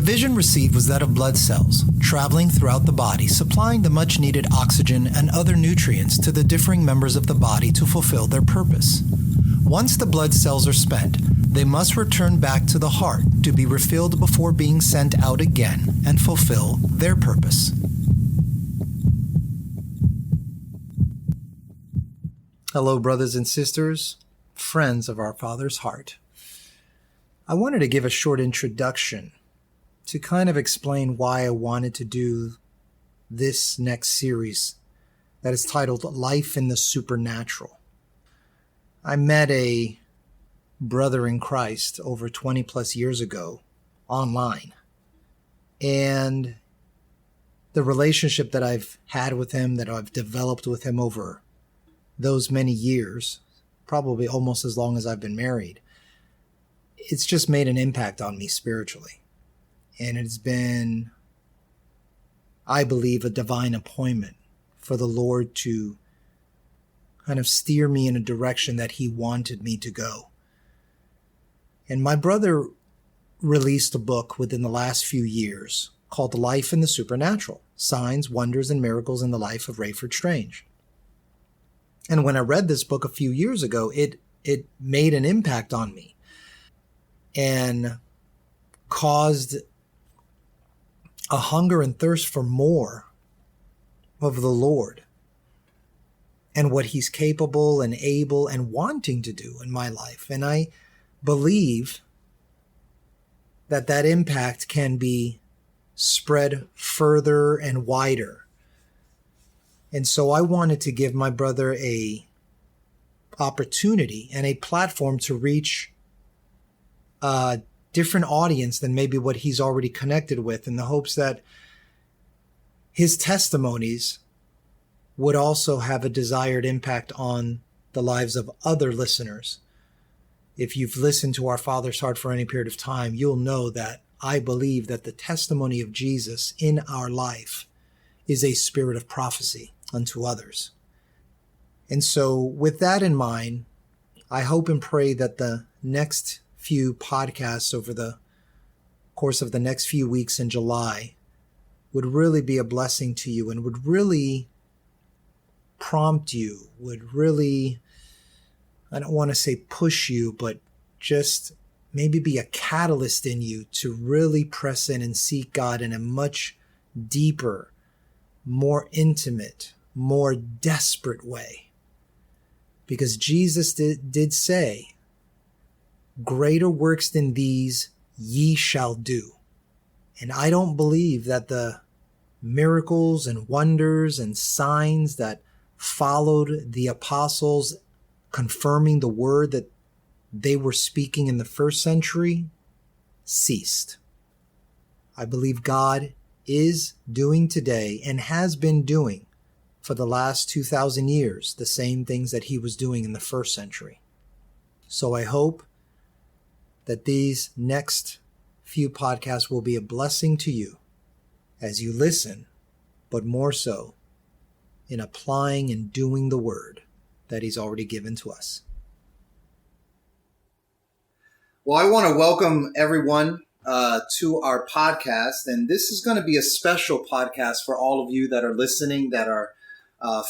vision received was that of blood cells, traveling throughout the body, supplying the much-needed oxygen and other nutrients to the differing members of the body to fulfill their purpose. Once the blood cells are spent, they must return back to the heart to be refilled before being sent out again and fulfill their purpose. Hello, brothers and sisters, friends of our Father's heart. I wanted to give a short introduction to kind of explain why I wanted to do this next series that is titled Life in the Supernatural. I met a brother in Christ over 20 plus years ago online, and the relationship that I've had with him, that I've developed with him over those many years, probably almost as long as I've been married, it's just made an impact on me spiritually. And it's been, I believe, a divine appointment for the Lord to kind of steer me in a direction that he wanted me to go. And my brother released a book within the last few years called Life in the Supernatural: Signs, Wonders, and Miracles in the Life of Rayford Strange. And when I read this book a few years ago, it made an impact on me and caused a hunger and thirst for more of the Lord and what he's capable and able and wanting to do in my life. And I believe that that impact can be spread further and wider. And so I wanted to give my brother a opportunity and a platform to reach a different audience than maybe what he's already connected with, in the hopes that his testimonies would also have a desired impact on the lives of other listeners. If you've listened to our Father's Heart for any period of time, you'll know that I believe that the testimony of Jesus in our life is a spirit of prophecy unto others. And so with that in mind, I hope and pray that the next few podcasts over the course of the next few weeks in July would really be a blessing to you and would really prompt you, would really, I don't want to say push you, but just maybe be a catalyst in you to really press in and seek God in a much deeper, more intimate, more desperate way. Because Jesus did say, "Greater works than these ye shall do." And I don't believe that the miracles and wonders and signs that followed the apostles confirming the word that they were speaking in the first century ceased. I believe God is doing today and has been doing for the last 2,000 years the same things that he was doing in the first century. So I hope that these next few podcasts will be a blessing to you as you listen, but more so in applying and doing the word that he's already given to us. Well, I want to welcome everyone to our podcast, and this is going to be a special podcast for all of you that are listening, that are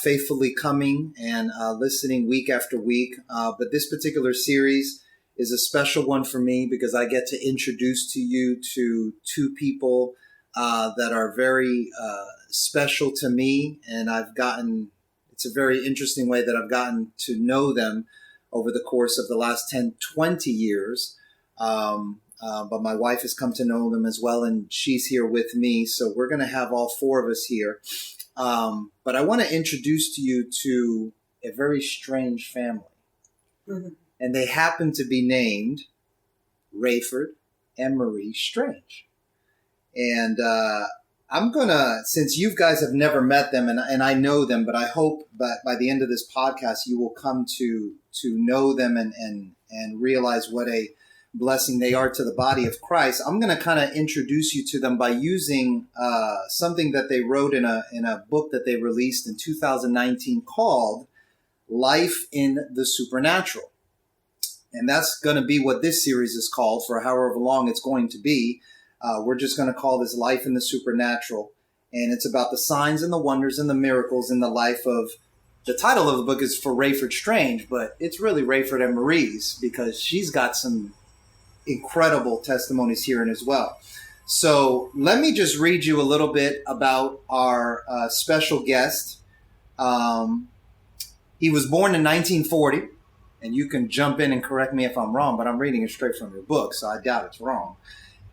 faithfully coming and listening week after week. But this particular series is a special one for me because I get to introduce to you to two people that are very special to me. And it's a very interesting way that I've gotten to know them over the course of the last 10, 20 years. But my wife has come to know them as well, and she's here with me. So we're going to have all four of us here. But I want to introduce to you to a very strange family. Mm-hmm. And they happen to be named Rayford and Marie Strange. And I'm going to, since you guys have never met them, and I know them, but I hope that by the end of this podcast, you will come to know them and realize what a blessing they are to the body of Christ. I'm going to kind of introduce you to them by using something that they wrote in a book that they released in 2019 called Life in the Supernatural. And that's going to be what this series is called for however long it's going to be. We're just going to call this Life in the Supernatural. And it's about the signs and the wonders and the miracles in the life of, the title of the book is For Rayford Strange, but it's really Rayford and Marie's, because she's got some incredible testimonies herein as well. So let me just read you a little bit about our special guest. He was born in 1940, and you can jump in and correct me if I'm wrong, but I'm reading it straight from your book, so I doubt it's wrong.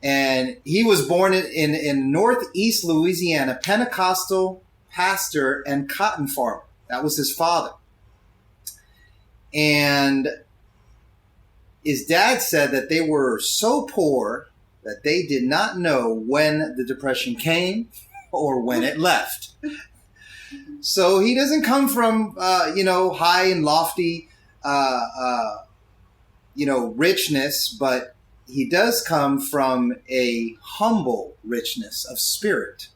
And he was born in Northeast Louisiana, Pentecostal pastor and cotton farmer. That was his father. And his dad said that they were so poor that they did not know when the Depression came or when it left. So he doesn't come from, high and lofty, richness, but he does come from a humble richness of spirit.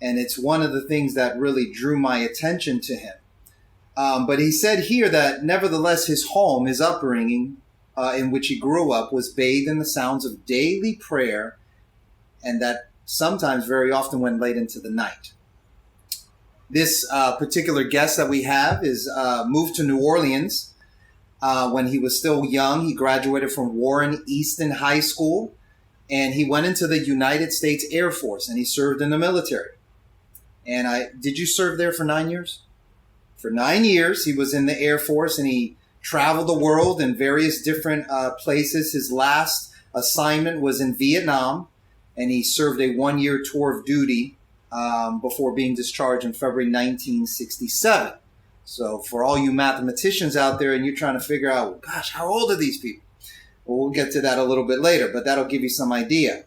And it's one of the things that really drew my attention to him. But he said here that nevertheless, his home, his upbringing in which he grew up was bathed in the sounds of daily prayer, and that sometimes very often went late into the night. This particular guest that we have is moved to New Orleans when he was still young. He graduated from Warren Easton High School, and he went into the United States Air Force, and he served in the military. And did you serve there for 9 years? For 9 years, he was in the Air Force, and he traveled the world in various different places. His last assignment was in Vietnam, and he served a 1-year tour of duty before being discharged in February 1967. So for all you mathematicians out there and you're trying to figure out, gosh, how old are these people? Well, we'll get to that a little bit later, but that'll give you some idea.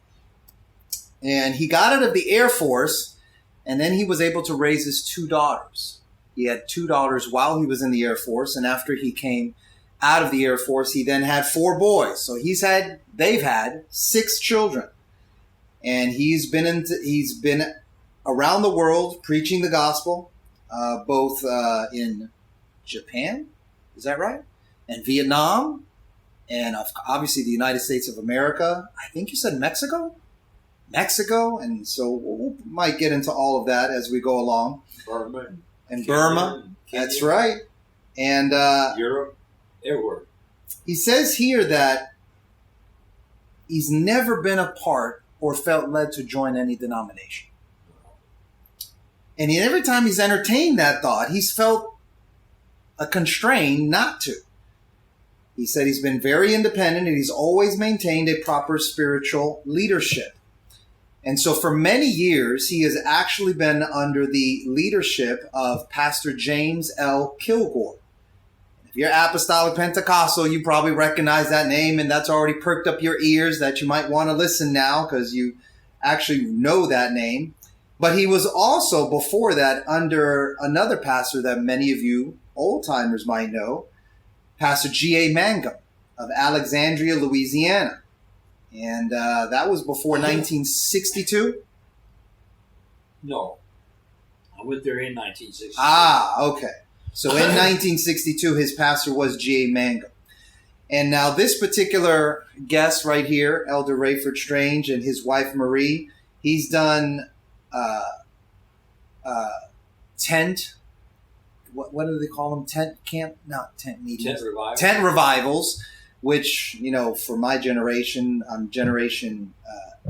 And he got out of the Air Force, and then he was able to raise his 2 daughters. He had 2 daughters while he was in the Air Force, and after he came out of the Air Force, he then had 4 boys. So they've had 6 children. And he's been around the world preaching the gospel, both in Japan, is that right? And Vietnam, and obviously the United States of America. I think you said Mexico? And so we might get into all of that as we go along. Burma. And Burma, Kenya, that's right. And Europe, everywhere. He says here that he's never been a part or felt led to join any denomination. And every time he's entertained that thought, he's felt a constraint not to. He said he's been very independent and he's always maintained a proper spiritual leadership. And so for many years, he has actually been under the leadership of Pastor James L. Kilgore. If you're apostolic Pentecostal, you probably recognize that name, and that's already perked up your ears that you might want to listen now because you actually know that name. But he was also, before that, under another pastor that many of you old-timers might know, Pastor G.A. Mangum of Alexandria, Louisiana. And that was before 1962? No. I went there in 1962. Ah, okay. So in 1962, his pastor was G.A. Mangum. And now this particular guest right here, Elder Rayford Strange and his wife Marie, he's done tent, what do they call them? Tent camp? Not tent meetings. Tent revivals, which, for my generation, I'm Generation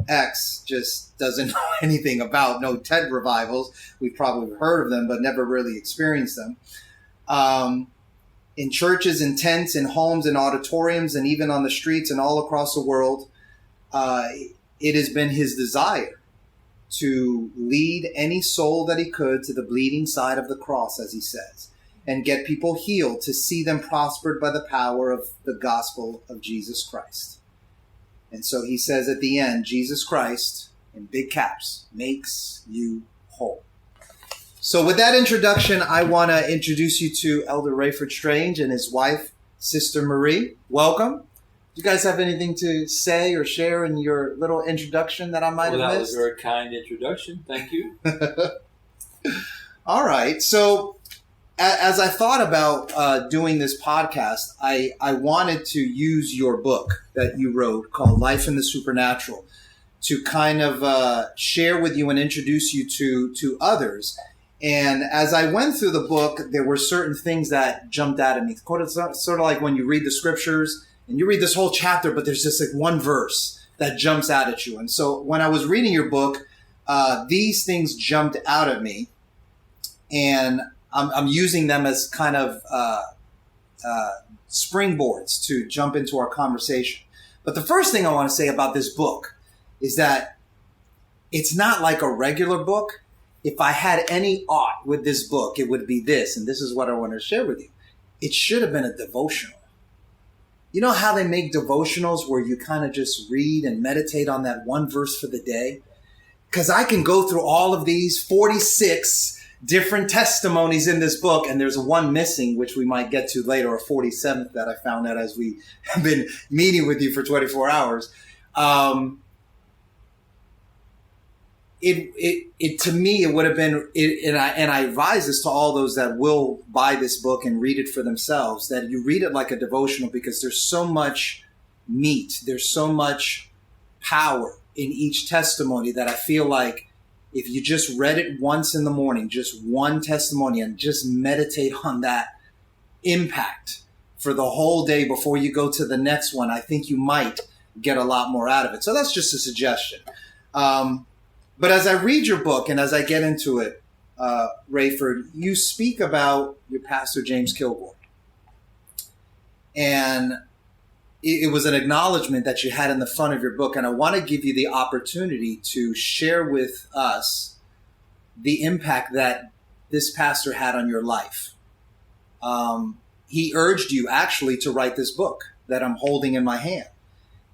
X, just doesn't know anything about no tent revivals. We've probably heard of them, but never really experienced them. In churches, in tents, in homes, in auditoriums, and even on the streets and all across the world, it has been his desire to lead any soul that he could to the bleeding side of the cross, as he says, and get people healed, to see them prospered by the power of the gospel of Jesus Christ. And so he says at the end, Jesus Christ, in big caps, makes you whole. So with that introduction, I want to introduce you to Elder Rayford Strange and his wife, Sister Marie. Welcome. Do you guys have anything to say or share in your little introduction that I might have missed? That was a very kind introduction. Thank you. All right. So as I thought about doing this podcast, I wanted to use your book that you wrote called Life in the Supernatural to kind of share with you and introduce you to others. And as I went through the book, there were certain things that jumped out at me. It's sort of like when you read the scriptures and you read this whole chapter, but there's just like one verse that jumps out at you. And so when I was reading your book, these things jumped out at me, and I'm using them as kind of springboards to jump into our conversation. But the first thing I want to say about this book is that it's not like a regular book. If I had any aught with this book, it would be this, and this is what I want to share with you. It should have been a devotional. You know how they make devotionals where you kind of just read and meditate on that one verse for the day? Because I can go through all of these 46 different testimonies in this book, and there's one missing, which we might get to later, or 47th that I found out as we have been meeting with you for 24 hours. To me, it would have been, and I advise this to all those that will buy this book and read it for themselves, that you read it like a devotional, because there's so much meat, there's so much power in each testimony that I feel like if you just read it once in the morning, just one testimony, and just meditate on that impact for the whole day before you go to the next one, I think you might get a lot more out of it. So that's just a suggestion. But as I read your book and as I get into it, Rayford, you speak about your pastor, James Kilgore. And it was an acknowledgement that you had in the front of your book. And I want to give you the opportunity to share with us the impact that this pastor had on your life. He urged you actually to write this book that I'm holding in my hand.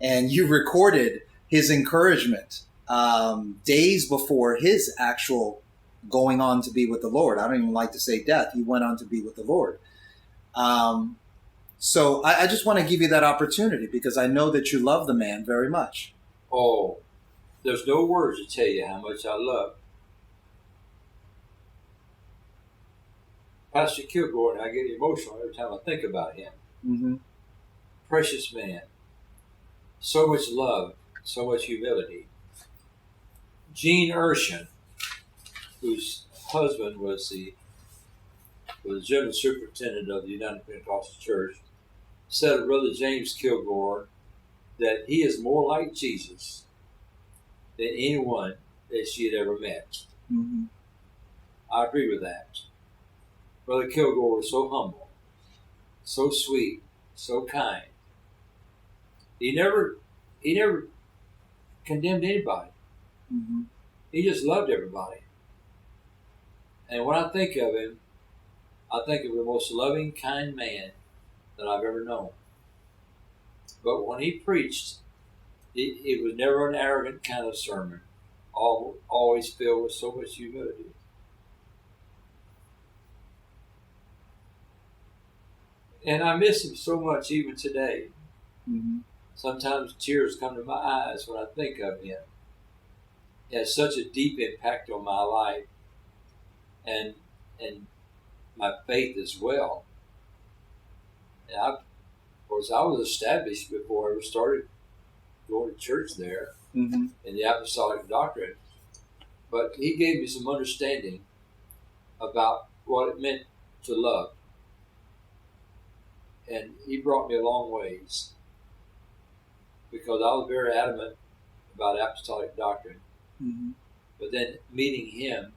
And you recorded his encouragement days before his actual going on to be with the Lord. I don't even like to say death. He went on to be with the Lord. So I just want to give you that opportunity because I know that you love the man very much. Oh, there's no words to tell you how much I love Pastor Kilgore, and I get emotional every time I think about him. Mm-hmm. Precious man. So much love, so much humility. Gene Urshan, whose husband was the general superintendent of the United Pentecostal Church, said of Brother James Kilgore that he is more like Jesus than anyone that she had ever met. Mm-hmm. I agree with that. Brother Kilgore was so humble, so sweet, so kind. He never condemned anybody. Mm-hmm. He just loved everybody. And when I think of him, I think of the most loving, kind man that I've ever known. But when he preached, it was never an arrogant kind of sermon, always filled with so much humility. And I miss him so much even today. Mm-hmm. Sometimes tears come to my eyes when I think of him. He has such a deep impact on my life and my faith as well. And I was established before I ever started going to church there Mm-hmm. in the apostolic doctrine. But he gave me some understanding about what it meant to love. And he brought me a long ways because I was very adamant about apostolic doctrine. Mm-hmm. But then meeting him,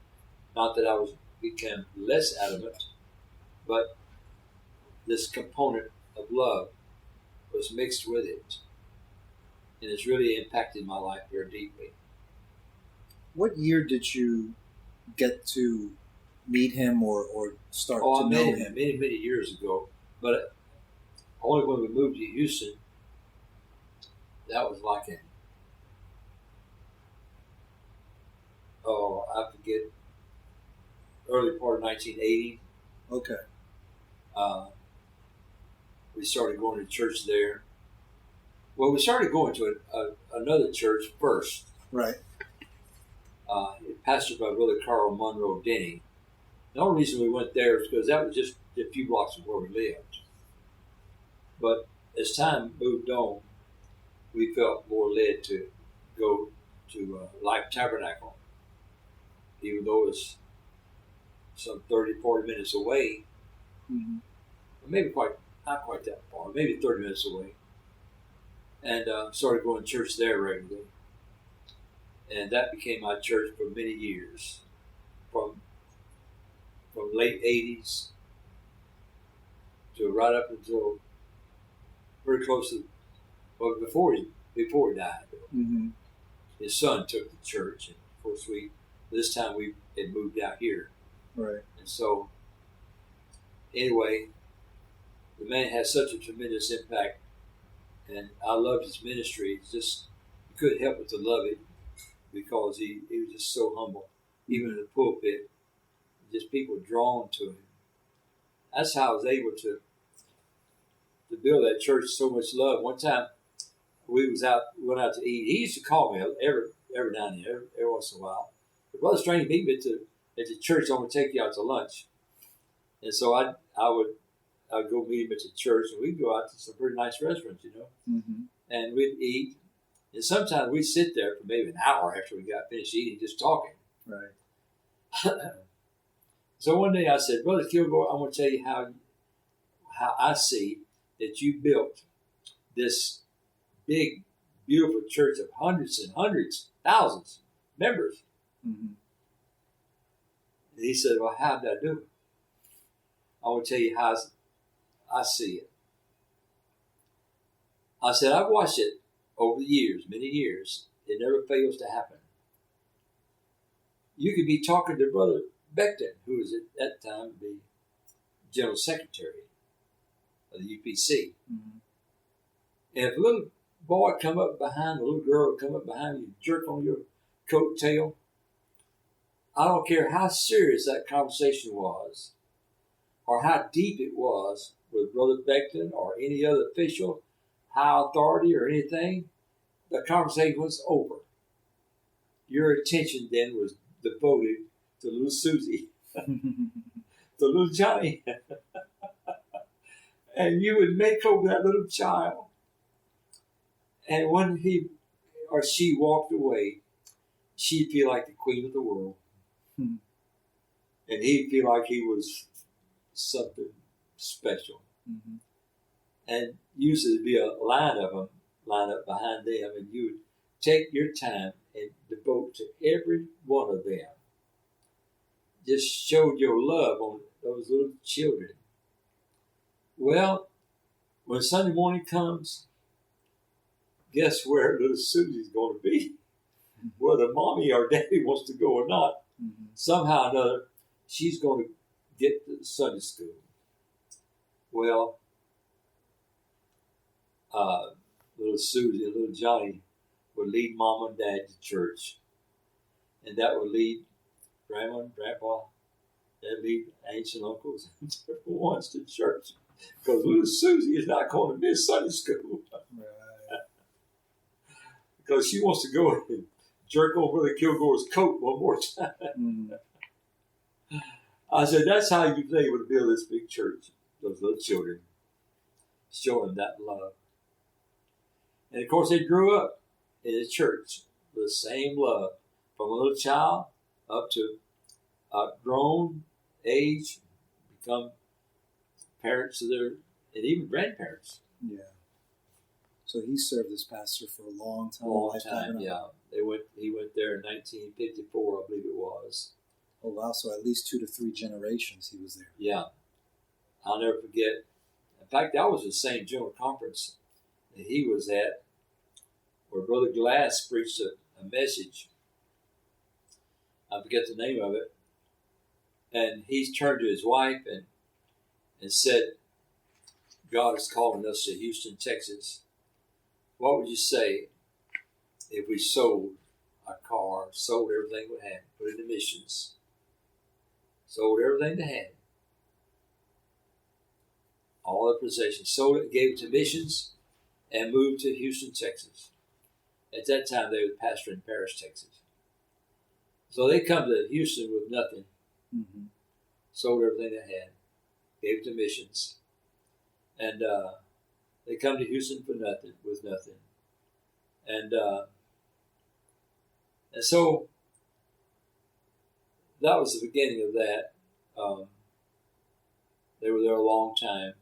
not that I became less adamant, but this component of love was mixed with it. And it's really impacted my life very deeply. What year did you get to meet him or start to know him? Many, many years ago. But only when we moved to Houston, that was like I forget, early part of 1980. Okay. We started going to church there. Well, we started going to another church first. Right. Pastored by Brother Carl Monroe Denny. The only reason we went there is because that was just a few blocks from where we lived. But as time moved on, we felt more led to go to Life Tabernacle, even though it's some 30, 40 minutes away, maybe not quite that far, maybe 30 minutes away, and started going to church there regularly. And that became my church for many years, from late 80s to right up until very close to, well, before he died. His son took the church, and of course this time we had moved out here. Right. And so, anyway, the man has such a tremendous impact, and I loved his ministry. It's just, you couldn't help but to love it, because he was just so humble. Even in the pulpit, just people drawn to him. That's how I was able to build that church so much love. One time, we went out to eat. He used to call me every now and then, every once in a while. But Brother Strange, meet me at the church. I'm going to take you out to lunch. And so I'd go meet him at the church, and we'd go out to some pretty nice restaurants, and we'd eat. And sometimes we'd sit there for maybe an hour after we got finished eating, just talking. Right. So one day I said, Brother Kilgore, I'm going to tell you how I see that you built this big, beautiful church of hundreds and hundreds, thousands members. And he said, well, how did I do it? I will tell you how I see it. I said, I've watched it over the years, many years. It never fails to happen. You could be talking to Brother Beckton, who was at that time the General Secretary of the UPC. And if a little boy come up behind, a little girl come up behind you, jerk on your coat tail, I don't care how serious that conversation was, or how deep it was with Brother Beckton or any other official, high authority or anything, the conversation was over. Your attention then was devoted to little Susie, to little Johnny. And you would make over that little child. And when he or she walked away, she'd feel like the queen of the world. And he'd feel like he was something special. And usually there'd be a line of them line up behind them, and you would take your time and devote to every one of them. Just showed your love on those little children. Well, when Sunday morning comes, guess where little Susie's going to be? Whether mommy or daddy wants to go or not, somehow or another, she's going to get to Sunday school. Well, little Susie and little Johnny would lead mom and dad to church. And that would lead grandma and grandpa, that'd lead aunts and uncles and different ones to church. Because little Susie is not going to miss Sunday school. Because she wants to go and jerk over the Kilgore's coat one more time. I said, that's how you've been able to build this big church, those little children, showing that love. And of course, they grew up in a church with the same love, from a little child up to a grown age, become parents to their, and even grandparents. Yeah. So he served as pastor for a long time. Long time, yeah. He went there in 1954, I believe it was. Oh, wow. So at least 2 to 3 generations he was there. Yeah. I'll never forget. In fact, that was the same general conference that he was at, where Brother Glass preached a message. I forget the name of it. And he turned to his wife and said, God is calling us to Houston, Texas. What would you say if we sold a car, sold everything we had, put it in missions, sold everything they had, all their possessions, sold it, gave it to missions, and moved to Houston, Texas. At that time, they were pastoring in Paris, Texas. So they come to Houston with nothing, sold everything they had, gave it to missions, and they come to Houston for nothing, with nothing. And And so that was the beginning of that. They were there a long time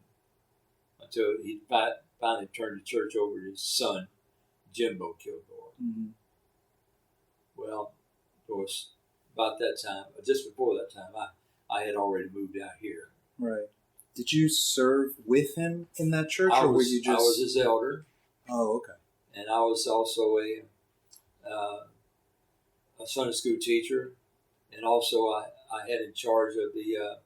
until he finally turned the church over to his son, Jimbo Kilgore. Mm-hmm. Well, of course, about that time, just before that time, I had already moved out here. Right. Did you serve with him in that church, or were you just? I was his elder. Oh, okay. And I was also a Sunday school teacher, and also I had in charge of the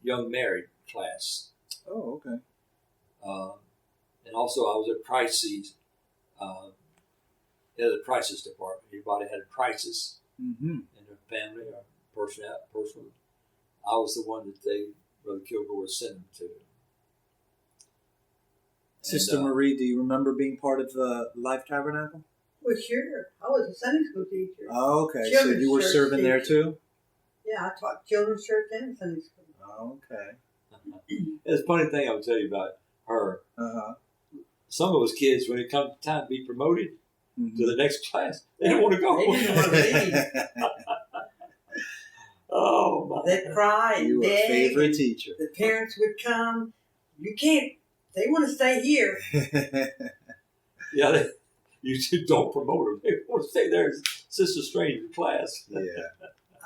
young married class. Oh, okay. And also I was at crises, in the crisis department. Everybody had a crisis Mm-hmm. in their family or personal. I was the one that Brother Kilgore sent them to. Sister Marie, do you remember being part of the Life Tabernacle? Well, sure. I was a Sunday school teacher. Oh, okay. Children's so you were church serving there teacher. too? Yeah, I taught children's church and Sunday school. Oh, okay. It's a funny thing I'll tell you about her. Uh-huh. Some of those kids, when it comes time to be promoted Mm-hmm. to the next class, they don't want to go. They didn't want to leave. Oh, my. They'd cry and You were a beg. favorite and teacher. The parents would come. You can't. They want to stay here. Yeah, you don't promote them. They want to stay there as Sister Strange class. Yeah,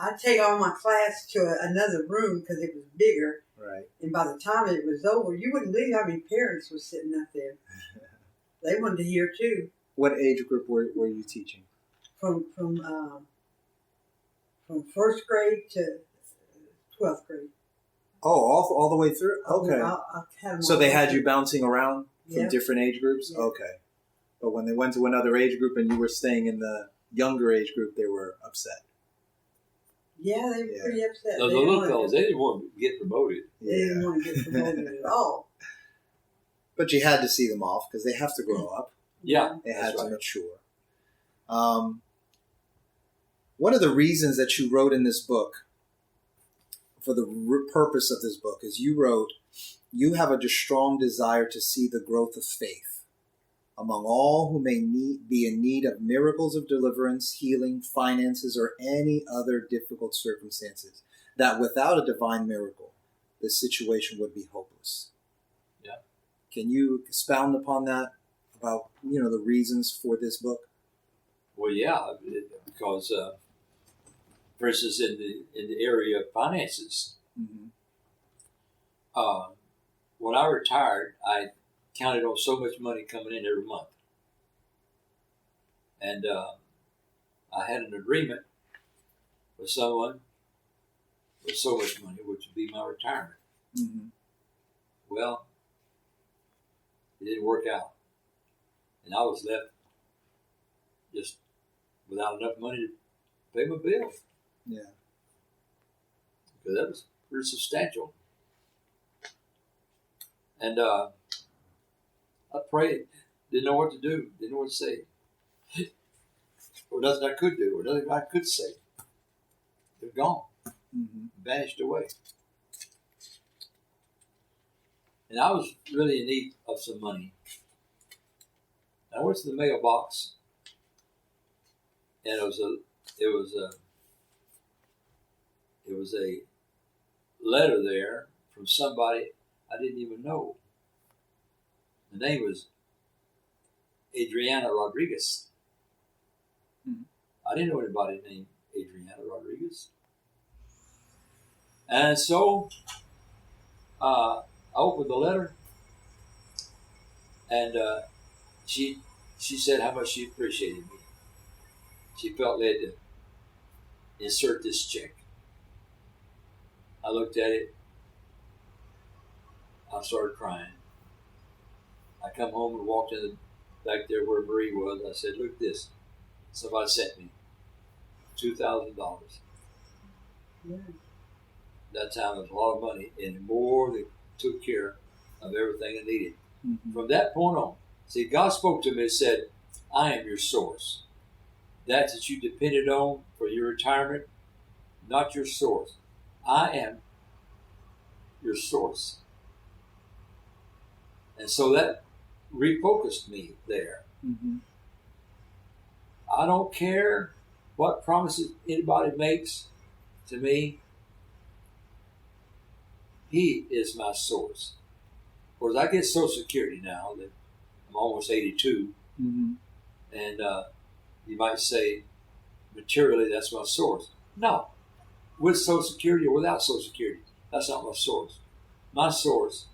I'd take all my class to another room because it was bigger. right. And by the time it was over, you wouldn't believe how many parents were sitting up there. They wanted to hear too. What age group were you teaching? From first grade to 12th grade. Oh, all the way through? Okay. I had them So all they had through. you bouncing around from Yeah. different age groups? Yeah. Okay. But when they went to another age group and you were staying in the younger age group, they were upset. Yeah, they were Yeah. pretty upset. No, the They didn't little wanna fellas, get- they didn't want to get promoted. They didn't want to get promoted at all. But you had to see them off because they have to grow up. Yeah, They had that's to right. mature. One of the reasons that you wrote in this book, for the purpose of this book, is you wrote, you have a strong desire to see the growth of faith among all who may be in need of miracles of deliverance, healing, finances, or any other difficult circumstances, that without a divine miracle, the situation would be hopeless. Yeah. Can you expound upon that, about the reasons for this book? Well, yeah, because, for instance, in the area of finances, Mm-hmm. when I retired, I counted on so much money coming in every month. And I had an agreement with someone with so much money, which would be my retirement. Mm-hmm. Well, it didn't work out. And I was left just without enough money to pay my bills. Yeah. Because that was pretty substantial. And I prayed, didn't know what to do, didn't know what to say. Or nothing I could do, or nothing I could say. They're gone, Mm-hmm. vanished away. And I was really in need of some money. I went to the mailbox, and it was a letter there from somebody I didn't even know. The name was Adriana Rodriguez. Hmm. I didn't know anybody named Adriana Rodriguez. And so I opened the letter, and she said how much she appreciated me. She felt led to insert this check. I looked at it. I started crying. I come home and walked in the back there where Marie was. I said, "Look at this. Somebody sent me $2,000. Yeah. That time it was a lot of money, and more than took care of everything I needed. Mm-hmm. From that point on, see, God spoke to me and said, I am your source. That you depended on for your retirement, not your source. I am your source. And so that refocused me there. Mm-hmm. I don't care what promises anybody makes to me. He is my source. Of course, I get Social Security now that I'm almost 82. Mm-hmm. And you might say, materially, that's my source. No. With Social Security or without Social Security, that's not my source. My source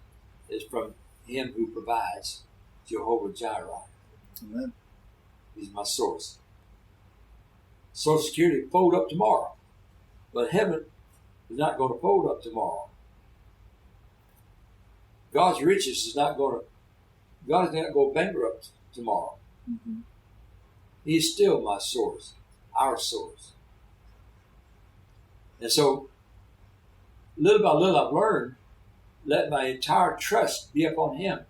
is from Him who provides, Jehovah Jireh. Amen. He's my source. Social Security will fold up tomorrow, but heaven is not going to fold up tomorrow. God's riches is not going to, God is not going to go bankrupt tomorrow. Mm-hmm. He's still my source, our source. And so, little by little, I've learned, let my entire trust be upon Him.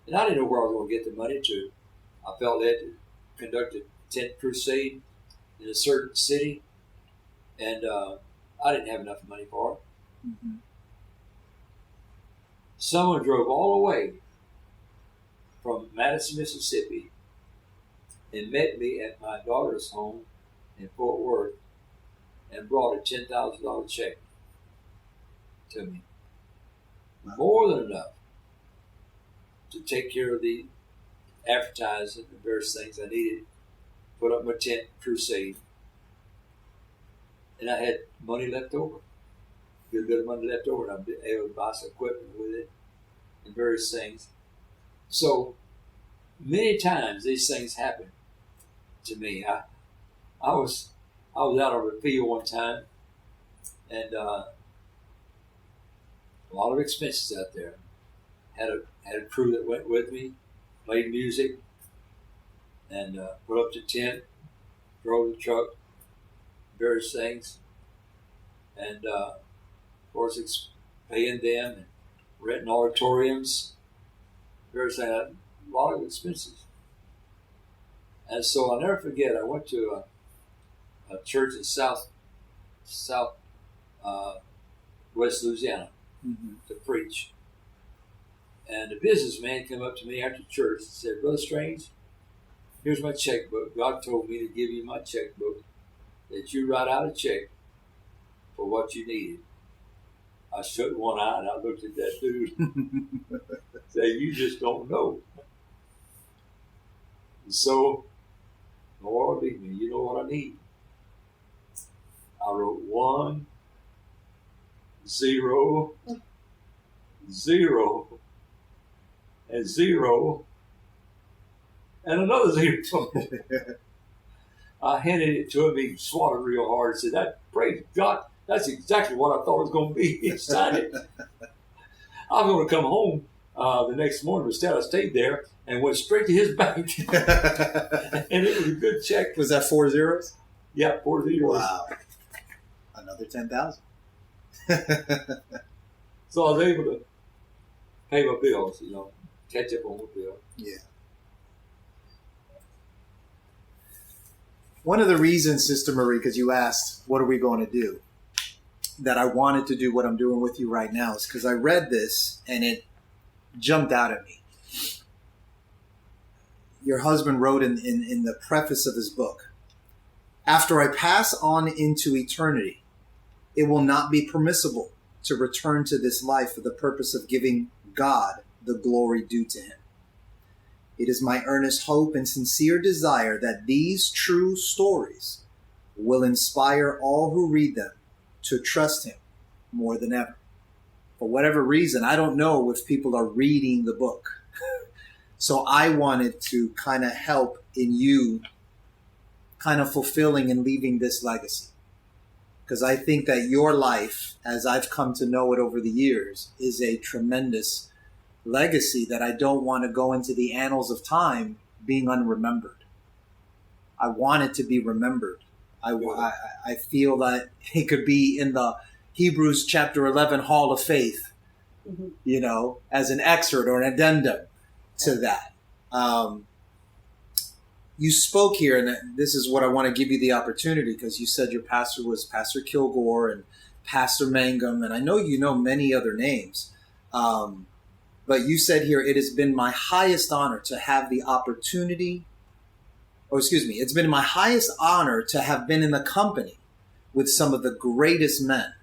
And I didn't know where I was going to get the money to. I felt led to conduct a tent crusade in a certain city, and I didn't have enough money for it. Mm-hmm. Someone drove all the way from Madison, Mississippi, and met me at my daughter's home in Fort Worth and brought a $10,000 check to me. Wow. More than enough to take care of the advertising and various things I needed, put up my tent crusade. And I had money left over, a good bit of money left over, and I've been able to buy some equipment with it and various things. So many times these things happen to me. I was out on the field one time, and a lot of expenses out there. Had a crew that went with me, played music, and put up the tent, drove the truck, various things, and of course it's paying them and renting auditoriums, various things, a lot of expenses. And so I'll never forget, I went to a church in South West Louisiana Mm-hmm. to preach. And a businessman came up to me after church and said, "Brother Strange, here's my checkbook. God told me to give you my checkbook, that you write out a check for what you needed." I shut one eye and I looked at that dude and said, "You just don't know." And so, Lord, lead me. You know what I need. I wrote 1, 0, 0, and 0, and another 0. I handed it to him. He swallowed real hard and said, "That, praise God, that's exactly what I thought it was going to be." He signed it. I was going to come home the next morning, but instead I stayed there and went straight to his bank. And it was a good check. Was that 4 zeros? Yeah, 4 zeros. Wow. Another 10,000. So I was able to pay my bills, catch up on my bill. Yeah. One of the reasons, Sister Marie, because you asked, what are we going to do, that I wanted to do what I'm doing with you right now is because I read this and it jumped out at me. Your husband wrote in the preface of his book, "After I pass on into eternity, it will not be permissible to return to this life for the purpose of giving God the glory due to Him. It is my earnest hope and sincere desire that these true stories will inspire all who read them to trust Him more than ever." For whatever reason, I don't know if people are reading the book. So I wanted to kind of help in you kind of fulfilling and leaving this legacy. Because I think that your life, as I've come to know it over the years, is a tremendous legacy that I don't want to go into the annals of time being unremembered. I want it to be remembered. I feel that it could be in the Hebrews chapter 11 Hall of Faith, as an excerpt or an addendum to that. You spoke here, and this is what I want to give you the opportunity, because you said your pastor was Pastor Kilgore and Pastor Mangum, and I know you know many other names. But you said here, "It has been my highest honor to have the opportunity it's been my highest honor to have been in the company with some of the greatest men,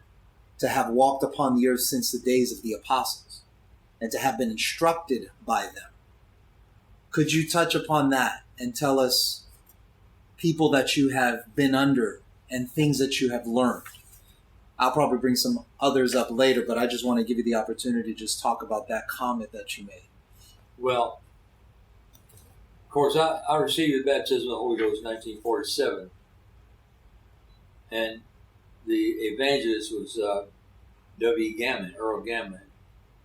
to have walked upon the earth since the days of the apostles, and to have been instructed by them. Could you touch upon that and tell us people that you have been under and things that you have learned? I'll probably bring some others up later, but I just want to give you the opportunity to just talk about that comment that you made. Well, of course, I received the baptism of the Holy Ghost in 1947, and the evangelist was W. Gammon, Earl Gammon.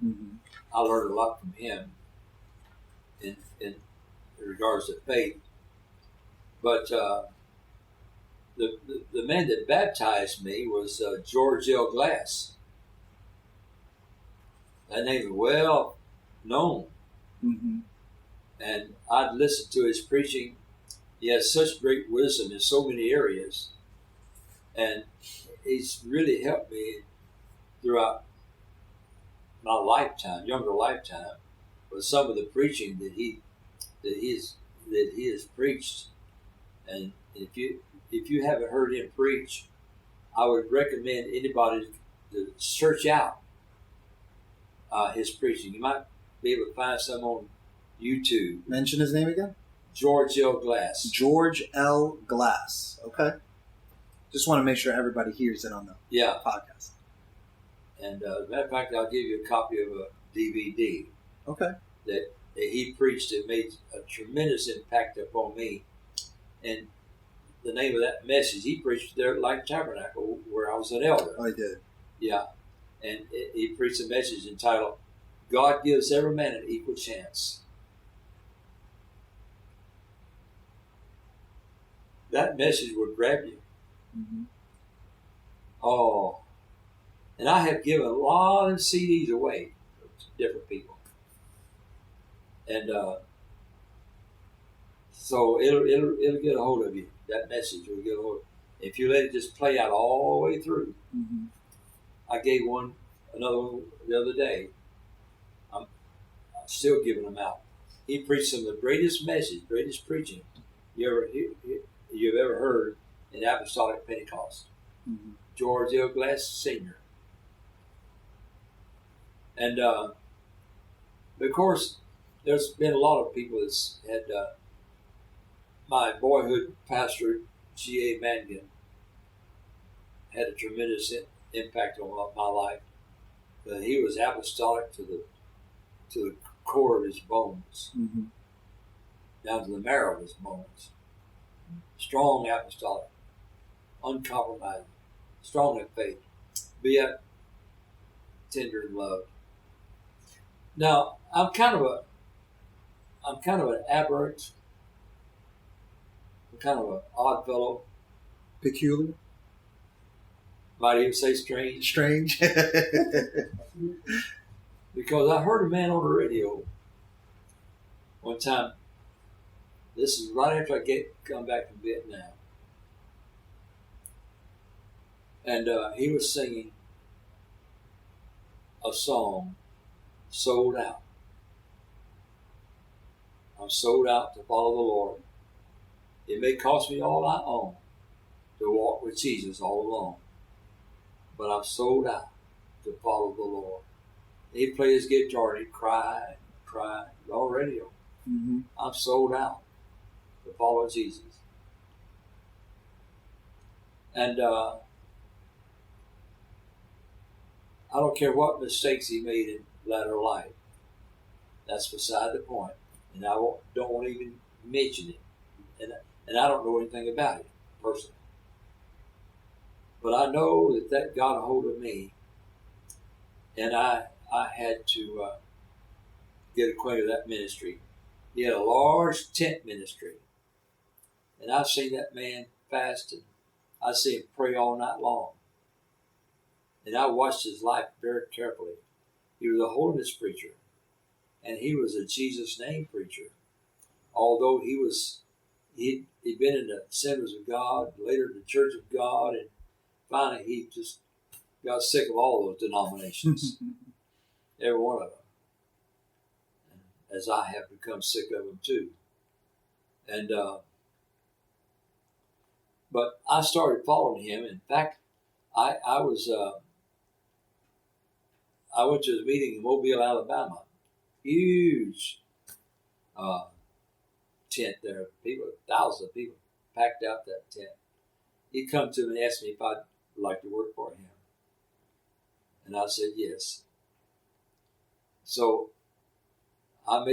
Mm-hmm. I learned a lot from him in regards to faith. But the man that baptized me was George L. Glass. That name is well known. Mm-hmm. And I'd listened to his preaching. He has such great wisdom in so many areas. And he's really helped me throughout my lifetime, younger lifetime, with some of the preaching that he has preached. And if you haven't heard him preach, I would recommend anybody to search out his preaching. You might be able to find some on YouTube. Mention his name again? George L. Glass. George L. Glass. Okay. Just want to make sure everybody hears it on the podcast. And as a matter of fact, I'll give you a copy of a DVD. Okay. That he preached. It made a tremendous impact upon me. And the name of that message, he preached there at Light Tabernacle, where I was an elder. Oh, he did. Yeah. And he preached a message entitled, God Gives Every Man an Equal Chance. That message would grab you. Mm-hmm. Oh. And I have given a lot of CDs away to different people. And so it'll get a hold of you. That message will get a hold of you. If you let it just play out all the way through. Mm-hmm. I gave another one the other day. I'm still giving them out. He preached some of the greatest preaching you've ever heard in Apostolic Pentecost. Mm-hmm. George L. Glass Sr. And of course, there's been a lot of people that's had my boyhood pastor, G.A. Mangan, had a tremendous impact on my life. He was apostolic to the core of his bones, mm-hmm. down to the marrow of his bones. Strong apostolic, uncompromising, strong in faith, be yet tender in love. Now, I'm kind of an aberrant. I'm kind of an odd fellow. Peculiar. Might even say strange. Strange. Because I heard a man on the radio one time. This is right after I come back from Vietnam. And he was singing a song, Sold Out. I'm sold out to follow the Lord. It may cost me all I own to walk with Jesus all alone, but I'm sold out to follow the Lord. He'd play his guitar and he'd cry on the radio. Mm-hmm. I'm sold out to follow Jesus. And I don't care what mistakes he made in latter life. That's beside the point. And I don't want to even mention it. And I don't know anything about it personally. But I know that got a hold of me. And I had to get acquainted with that ministry. He had a large tent ministry. And I've seen that man fast, and I see him pray all night long. And I watched his life very carefully. He was a holiness preacher, and he was a Jesus name preacher. Although he'd been in the Assemblies of God, later in the Church of God, and finally he just got sick of all those denominations, every one of them. As I have become sick of them too. And But I started following him. In fact, I went to a meeting in Mobile, Alabama. Huge tent there. People, thousands of people packed out that tent. He come to me and asked me if I'd like to work for him. And I said yes. So I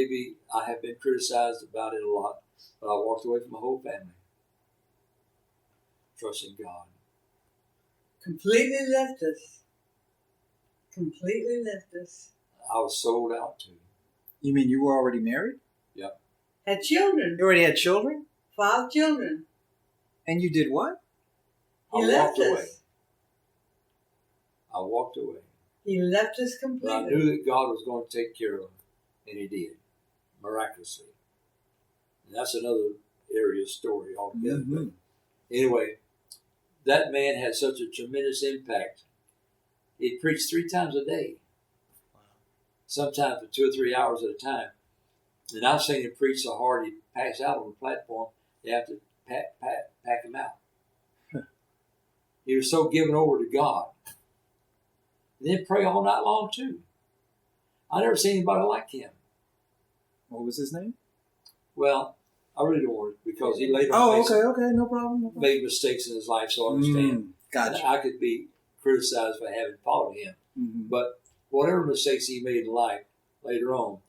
have been criticized about it a lot, but I walked away from my whole family, trusting God. Completely left us. Completely left us. I was sold out to. You mean you were already married? Had children. You already had children? 5 children. And you did what? He left us. I walked away. He left us But I completely. knew that God was going to take care of him, and he did, miraculously. And that's another area of story altogether. Mm-hmm. But anyway, that man had such a tremendous impact. He preached 3 times a day, sometimes for 2 or 3 hours at a time. And I've seen him preach so hard he passed out on the platform, they have to pack him out. He was so given over to God. And then pray all night long too. I never seen anybody like him. What was his name? Well, I really don't want to, because he later Oh, okay, no problem. made mistakes in his life, so I understand. Gotcha. And I could be criticized for having followed him. Mm-hmm. But whatever mistakes he made in life later on,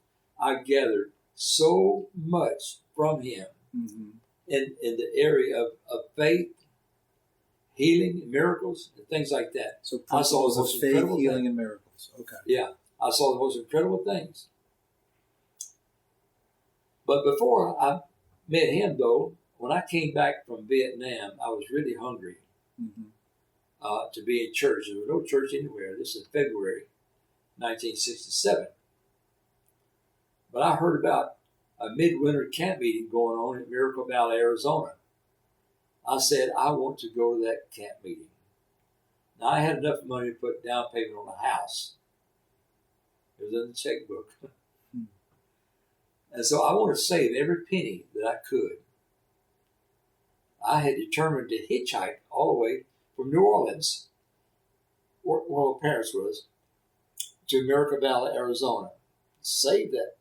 I gathered so much from him Mm-hmm. in the area of faith, healing, miracles, and things like that. So I saw principles the of most faith, incredible healing, thing. and miracles. Okay. Yeah, I saw the most incredible things. But before I met him, though, when I came back from Vietnam, I was really hungry Mm-hmm. to be in church. There was no church anywhere. This is February 1967. But I heard about a midwinter camp meeting going on in Miracle Valley, Arizona. I said, I want to go to that camp meeting. Now, I had enough money to put down payment on a house. It was in the checkbook. And so I want to save every penny that I could. I had determined to hitchhike all the way from New Orleans, where my parents was, to Miracle Valley, Arizona. Save that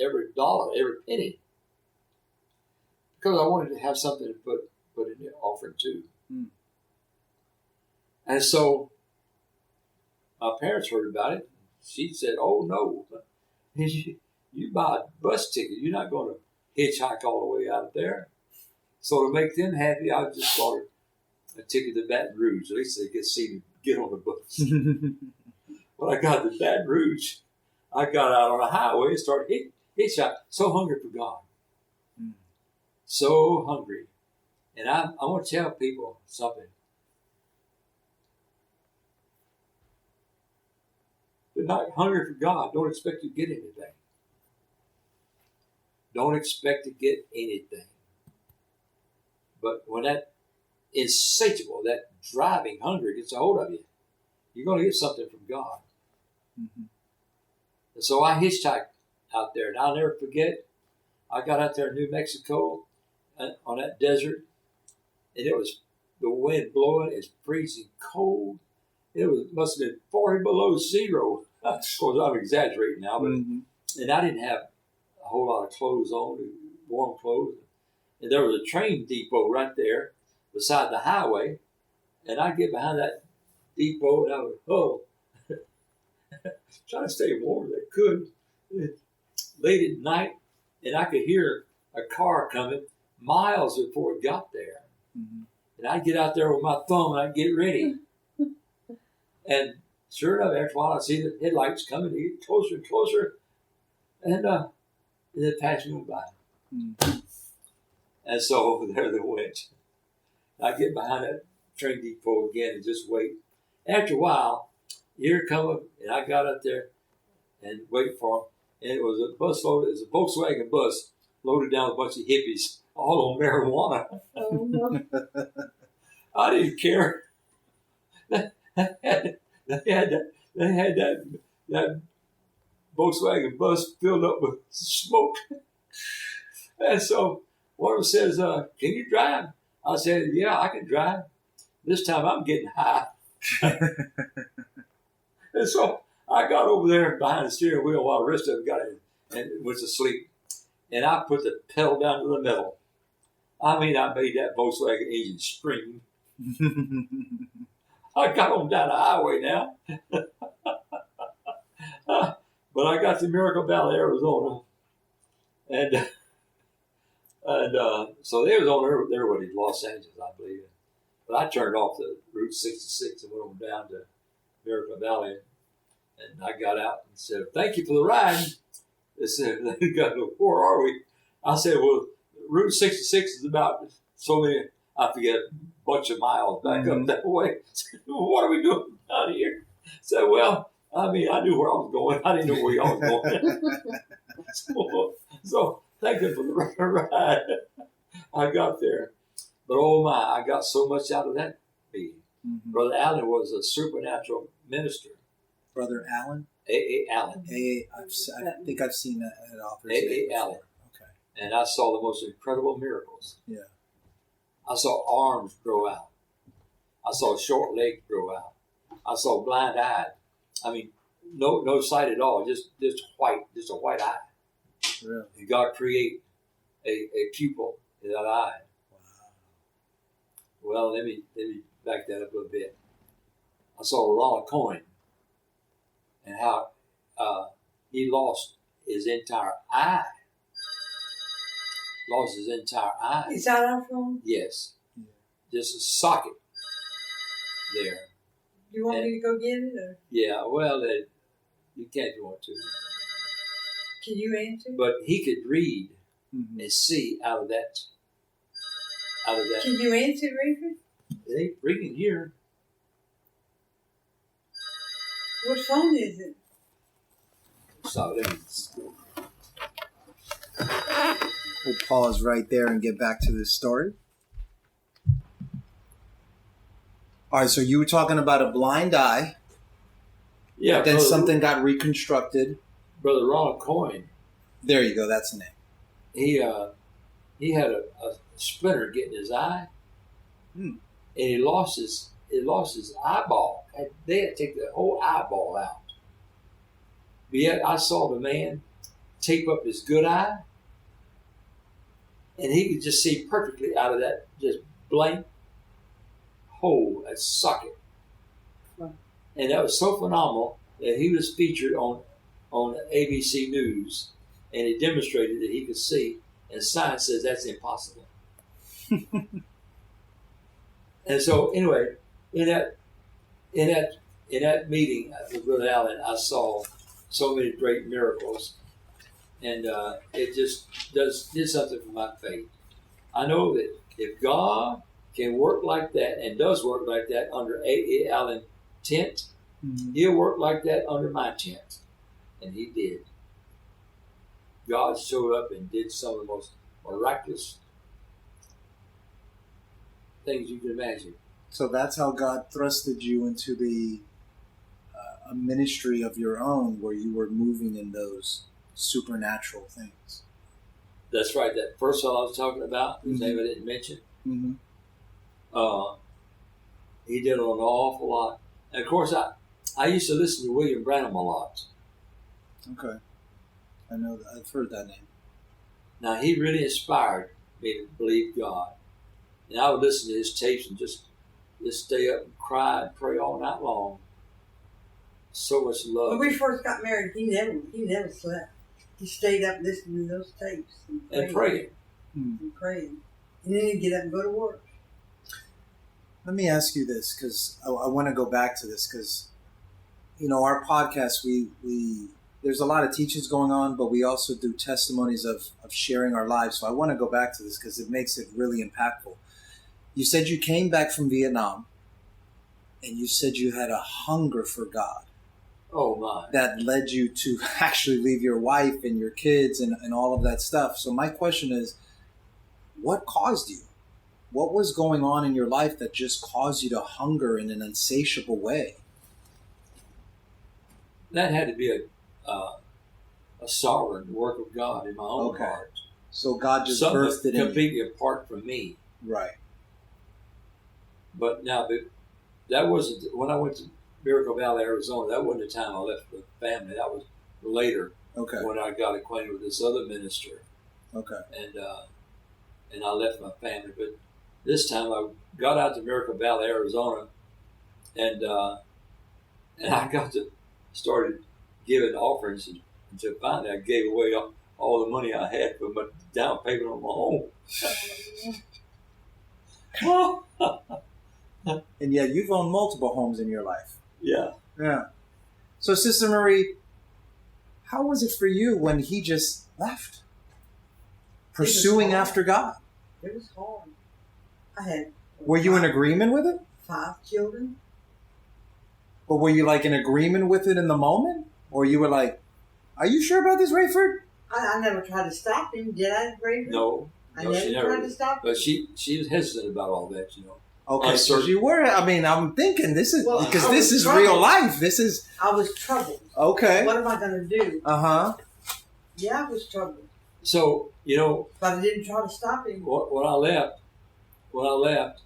every dollar, every penny, because I wanted to have something to put in the offering too. Mm. And so my parents heard about it. She said, "Oh no, you buy a bus ticket. You're not going to hitchhike all the way out of there." So to make them happy, I just bought a ticket to Baton Rouge. At least they could see me get on the bus. When I got to Baton Rouge, I got out on a highway and started hitchhiking. So hungry for God. Mm. So hungry. And I want to tell people something. If you're not hungry for God, don't expect to get anything. Don't expect to get anything. But when that insatiable, that driving hunger gets a hold of you, you're going to get something from God. Mm-hmm. And so I hitchhiked out there, and I'll never forget, I got out there in New Mexico on that desert, and it was the wind blowing, it's freezing cold. Must have been 40 below zero. Of course, I'm exaggerating now, but and I didn't have a whole lot of clothes on, warm clothes. And there was a train depot right there beside the highway, and I get behind that depot, and I was, trying to stay warm as I could. Late at night, and I could hear a car coming miles before it got there. Mm-hmm. And I'd get out there with my thumb and I'd get ready. And sure enough, after a while, I'd see the headlights coming, they get closer and closer, and then pass me by. Mm-hmm. And so there they went. I get behind that train depot again and just wait. After a while, here come, and I got up there and wait for them. And it was a bus loaded, it was a Volkswagen bus loaded down with a bunch of hippies, all on marijuana. Oh, no. I didn't care. They had that Volkswagen bus filled up with smoke. And so one of them says, "Can you drive?" I said, yeah, I can drive. This time I'm getting high. And so I got over there behind the steering wheel while the rest of them got in and was asleep. And I put the pedal down to the metal. I mean, I made that Volkswagen engine scream. I got on down the highway now. But I got to Miracle Valley, Arizona. And so they was on their way to Los Angeles, I believe. But I turned off the Route 66 and went on down to Miracle Valley. And I got out and said, thank you for the ride. They said, where are we? I said, well, Route 66 is about so many, I forget, a bunch of miles back up that way. I said, well, what are we doing down here? I said, well, I mean, I knew where I was going. I didn't know where y'all was going. so thank you for the ride. I got there. But oh my, I got so much out of that meeting. Mm-hmm. Brother Allen was a supernatural minister. Brother Allen? A. Allen. I think I've seen that at offers. A. Allen. Okay. And I saw the most incredible miracles. Yeah. I saw arms grow out. I saw short legs grow out. I saw blind eyes. I mean, no sight at all, just a white eye. Really? And God create a pupil in that eye. Wow. Well, let me back that up a little bit. I saw Ronald Cohen and how he lost his entire eye. Lost his entire eye. Is that our phone? Yes. Yeah. Just a socket there. You want me to go get it? Or? Yeah, well, you can't if you want to. Can you answer? But he could read and see out of that. Can you answer, Rayford? It ain't reading here. What phone is it? So we'll pause right there and get back to this story. All right, so you were talking about a blind eye. Yeah. Then something got reconstructed. Brother Ronald Cohen. There you go. That's the name. He had a splinter get in his eye, and he lost his eyeball. They had to take the whole eyeball out. But yet I saw the man tape up his good eye, and he could just see perfectly out of that just blank hole, that socket. And that was so phenomenal that he was featured on ABC News, and he demonstrated that he could see, and science says that's impossible. And so anyway, in that meeting with Brother Allen, I saw so many great miracles, and it just did something for my faith. I know that if God can work like that and does work like that under A. Allen tent, he'll work like that under my tent. And he did. God showed up and did some of the most miraculous things you can imagine. So that's how God thrusted you into a ministry of your own, where you were moving in those supernatural things. That's right. That first fellow I was talking about, whose name I didn't mention, he did an awful lot. And of course, I used to listen to William Branham a lot. Okay. I know that. I've heard that name. Now, he really inspired me to believe God. And I would listen to his tapes and just stay up and cry and pray all night long. So much love. When we first got married, he never slept. He stayed up listening to those tapes and praying. And praying. And then he'd get up and go to work. Let me ask you this, because I want to go back to this, because, our podcast, we there's a lot of teachings going on, but we also do testimonies of sharing our lives. So I want to go back to this because it makes it really impactful. You said you came back from Vietnam, and you said you had a hunger for God. Oh, my. That led you to actually leave your wife and your kids and all of that stuff. So my question is, what caused you? What was going on in your life that just caused you to hunger in an insatiable way? That had to be a sovereign work of God in my own heart. So God just something birthed it in completely apart from me. Right. But now, that wasn't, when I went to Miracle Valley, Arizona, that wasn't the time I left the family. That was later when I got acquainted with this other minister. Okay. And I left my family. But this time I got out to Miracle Valley, Arizona, and I got to started giving offerings, and until finally I gave away all the money I had for my down payment on my home. And yet you've owned multiple homes in your life. Yeah. Yeah. So, Sister Marie, how was it for you when he just left? Pursuing after God? It was hard. I had. Were you in agreement with it? 5 children. But were you like in agreement with it in the moment? Or you were like, are you sure about this, Rayford? I never tried to stop him, did I, Rayford? No. I she never tried to stop him. But she was hesitant about all that, you know. Okay, so you were. I mean, I'm thinking this is because this is troubled. real life. This is. I was troubled. Okay. What am I going to do? Yeah, I was troubled. So, you know. But I didn't try to stop him. When I left,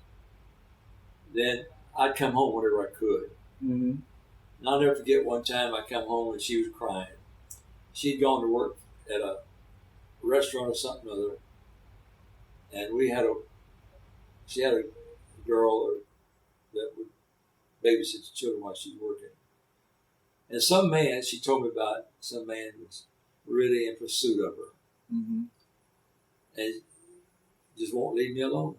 then I'd come home whenever I could. Mm-hmm. And I'll never forget one time I come home and she was crying. She'd gone to work at a restaurant or something or other, and she had a girl that would babysit the children while she was working. And she told me about some man was really in pursuit of her. Mm-hmm. And just won't leave me alone.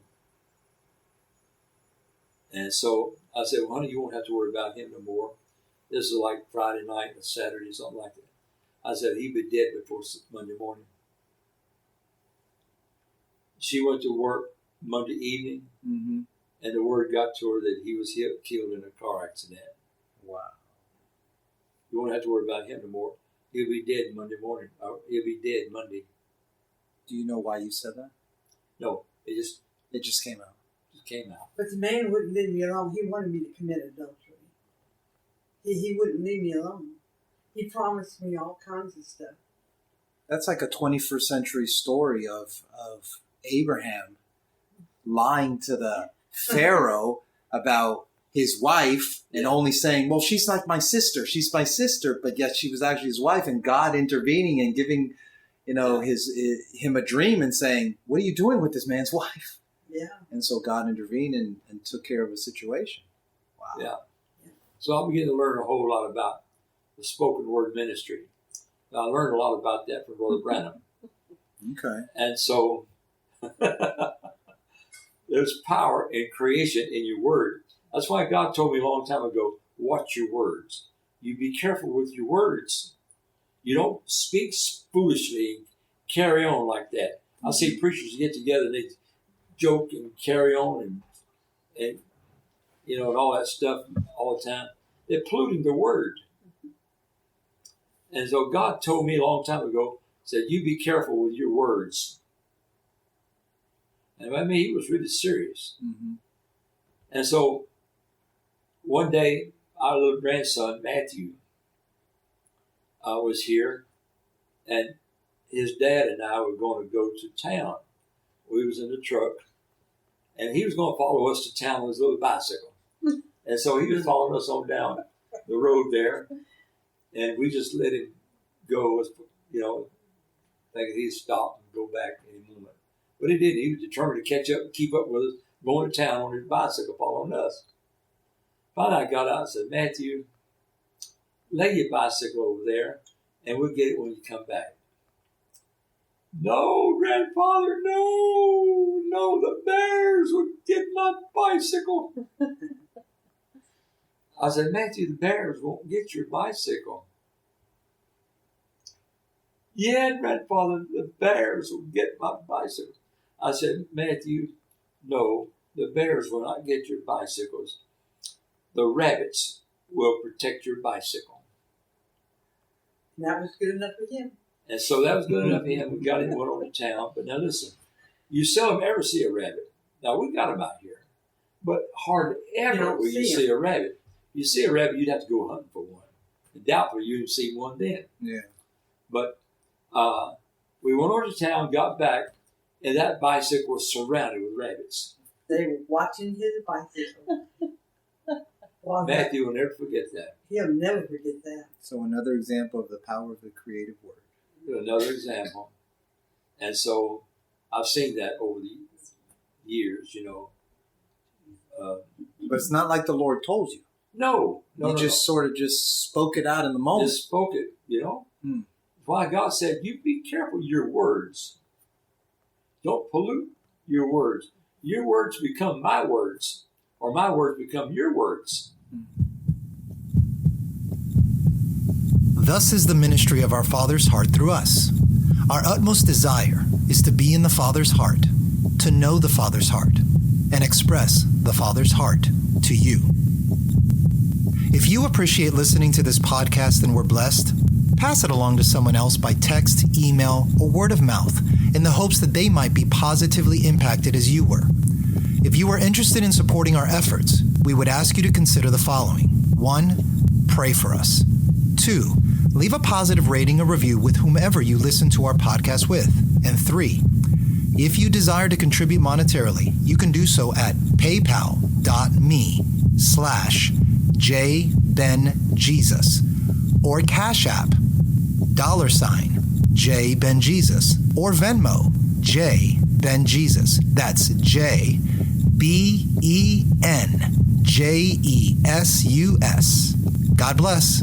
And so I said, well, honey, you won't have to worry about him no more. This is like Friday night or Saturday, something like that. I said, he'd be dead before Monday morning. She went to work Monday evening, mm-hmm. and the word got to her that he was killed in a car accident. Wow. You won't have to worry about him no more. He'll be dead Monday morning. Or he'll be dead Monday. Do you know why you said that? No, it just came out. Came out. But the man wouldn't leave me alone. He wanted me to commit adultery. He wouldn't leave me alone. He promised me all kinds of stuff. That's like a 21st century story of Abraham lying to the Pharaoh about his wife and only saying, well, she's like my sister. She's my sister. But yet she was actually his wife, and God intervening and giving, him a dream and saying, what are you doing with this man's wife? Yeah. And so God intervened and took care of the situation. Wow. Yeah. So I began to learn a whole lot about the spoken word ministry. I learned a lot about that from Brother Branham. Okay. And so there's power in creation in your word. That's why God told me a long time ago, watch your words. You be careful with your words. You don't speak foolishly and carry on like that. I see preachers get together and they joke and carry on and all that stuff all the time. They're polluting the word. And so God told me a long time ago, said, you be careful with your words. And I mean, he was really serious. Mm-hmm. And so one day, our little grandson, Matthew, was here, and his dad and I were going to go to town. We was in the truck, and he was going to follow us to town with his little bicycle. And so he was following us on down the road there, and we just let him go, thinking he'd stop and go back any moment. But he didn't. He was determined to catch up and keep up with us, going to town on his bicycle, following us. Finally, I got out and said, Matthew, lay your bicycle over there, and we'll get it when you come back. No, grandfather, no, the bears would get my bicycle. I said, Matthew, the bears won't get your bicycle. Yeah, grandfather, the bears will get my bicycle. I said, Matthew, no, the bears will not get your bicycles. The rabbits will protect your bicycle. And that was good enough for him. And so that was good enough for him. We got him went on to town. But now listen, you seldom ever see a rabbit. Now, we got them out here. But hardly ever will you see a rabbit. You see a rabbit, you'd have to go hunting for one. And doubtfully you'd see one then. Yeah. But we went on to town, got back, and that bicycle was surrounded with rabbits. They were watching his bicycle. Matthew will never forget that. He'll never forget that. So another example of the power of the creative word. Another example. And so I've seen that over the years, But it's not like the Lord told you. No. You just sort of just spoke it out in the moment. Just spoke it, Why God said, you be careful your words. Don't pollute your words. Your words become my words, or my words become your words. Thus is the ministry of our Father's heart through us. Our utmost desire is to be in the Father's heart, to know the Father's heart, and express the Father's heart to you. If you appreciate listening to this podcast and were blessed, pass it along to someone else by text, email, or word of mouth in the hopes that they might be positively impacted as you were. If you are interested in supporting our efforts, we would ask you to consider the following. 1, pray for us. 2, leave a positive rating or review with whomever you listen to our podcast with. And 3, if you desire to contribute monetarily, you can do so at paypal.me/JBenJesus or Cash App $JBenJesus or Venmo JBenJesus. That's JBenJesus. God bless.